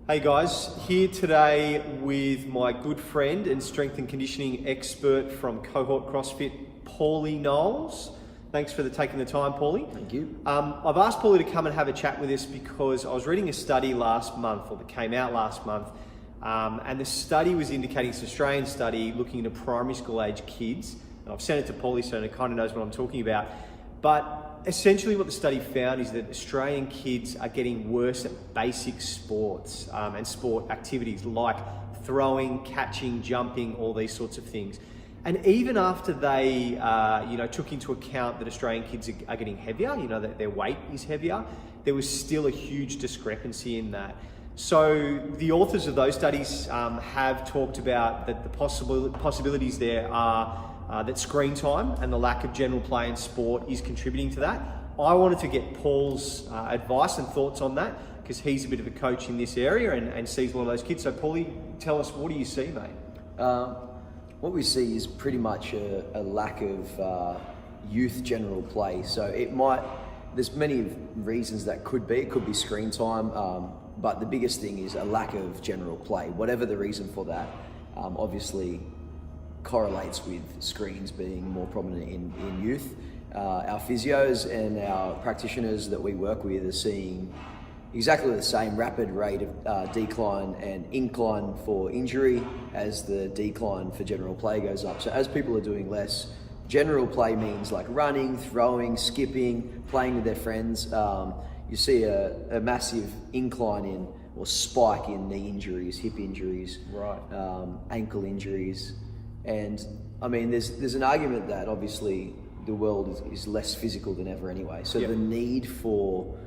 Hey guys, here today with my good friend and strength and conditioning expert from Cohort CrossFit, Paulie Knowles. Thanks for taking the time, Paulie. Thank you. I've asked Paulie to come and have a chat with us because I was reading a study last month, or that came out last month, and the study was indicating, it's an Australian study looking into primary school age kids. And I've sent it to Paulie so he kind of knows what I'm talking about. But essentially what the study found is that Australian kids are getting worse at basic sports and sport activities like throwing, catching, jumping, all these sorts of things. And even after they took into account that Australian kids are getting heavier, that their weight is heavier, there was still a huge discrepancy in that. So the authors of those studies have talked about that the possibilities there are that screen time and the lack of general play in sport is contributing to that. I wanted to get Paul's advice and thoughts on that because he's a bit of a coach in this area and sees a lot of those kids. So Paulie, tell us, what do you see, mate? What we see is pretty much a lack of youth general play. So there's many reasons that could be. It could be screen time, but the biggest thing is a lack of general play. Whatever the reason for that, obviously correlates with screens being more prominent in youth. Our physios and our practitioners that we work with are seeing exactly the same rapid rate of decline and incline for injury as the decline for general play goes up. So as people are doing less, general play means like running, throwing, skipping, playing with their friends. You see a massive incline in or spike in knee injuries, hip injuries, right, ankle injuries. And I mean, there's an argument that obviously the world is less physical than ever anyway. So the need for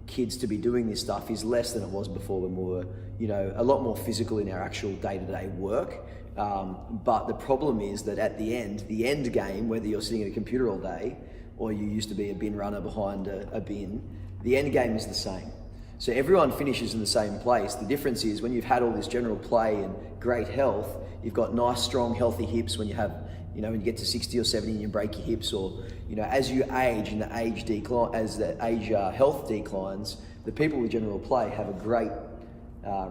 kids to be doing this stuff is less than it was before when we were, a lot more physical in our actual day-to-day work. But the problem is that at the end game, whether you're sitting at a computer all day or you used to be a bin runner behind a bin, the end game is the same. So everyone finishes in the same place. The difference is when you've had all this general play and great health, you've got nice, strong, healthy hips. When you have, when you get to 60 or 70 and you break your hips, or, as you age and the age decline, as the age health declines, the people with general play have a great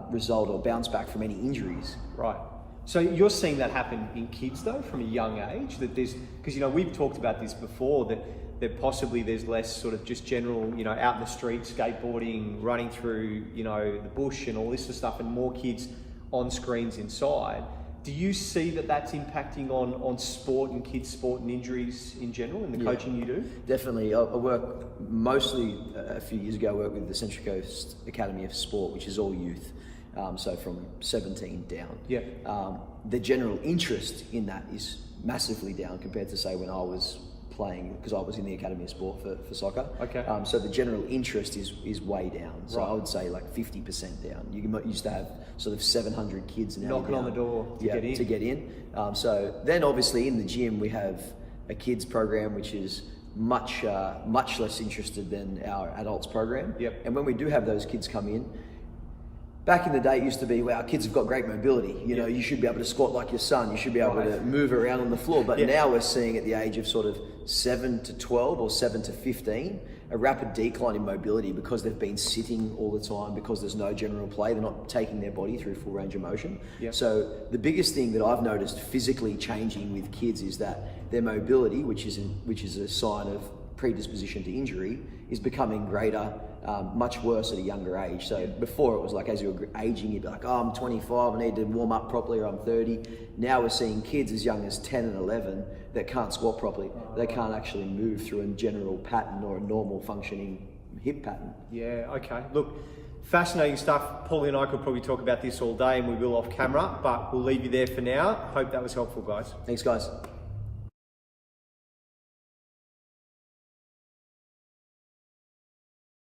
result or bounce back from any injuries. Right. So you're seeing that happen in kids though, from a young age, that there's, because we've talked about this before, that possibly there's less sort of just general, out in the street, skateboarding, running through, the bush and all this sort of stuff, and more kids on screens inside. Do you see that that's impacting on sport and kids' sport and injuries in general in the coaching you do? Definitely. I work mostly, a few years ago, I worked with the Central Coast Academy of Sport, which is all youth. So from 17 down. Yeah. The general interest in that is massively down compared to, say, when I was playing, because I was in the Academy of Sport for soccer. Okay. So the general interest is way down. So right. I would say like 50% down. You used to have sort of 700 kids now knocking on the door to get in. So then obviously in the gym we have a kids program which is much less interested than our adults program. Yep. And when we do have those kids come in, back in the day, it used to be, wow, kids have got great mobility. You should be able to squat like your son. You should be able to move around on the floor. But now we're seeing at the age of sort of 7 to 12 or 7 to 15, a rapid decline in mobility because they've been sitting all the time, because there's no general play. They're not taking their body through full range of motion. Yep. So the biggest thing that I've noticed physically changing with kids is that their mobility, which is a sign of predisposition to injury, is becoming greater, much worse at a younger age. So before it was like, as you were aging, you'd be like, oh, I'm 25, I need to warm up properly, or I'm 30. Now we're seeing kids as young as 10 and 11 that can't squat properly. They can't actually move through a general pattern or a normal functioning hip pattern. Yeah, okay. Look, fascinating stuff. Paulie and I could probably talk about this all day, and we will off camera, but we'll leave you there for now. Hope that was helpful, guys. Thanks, guys.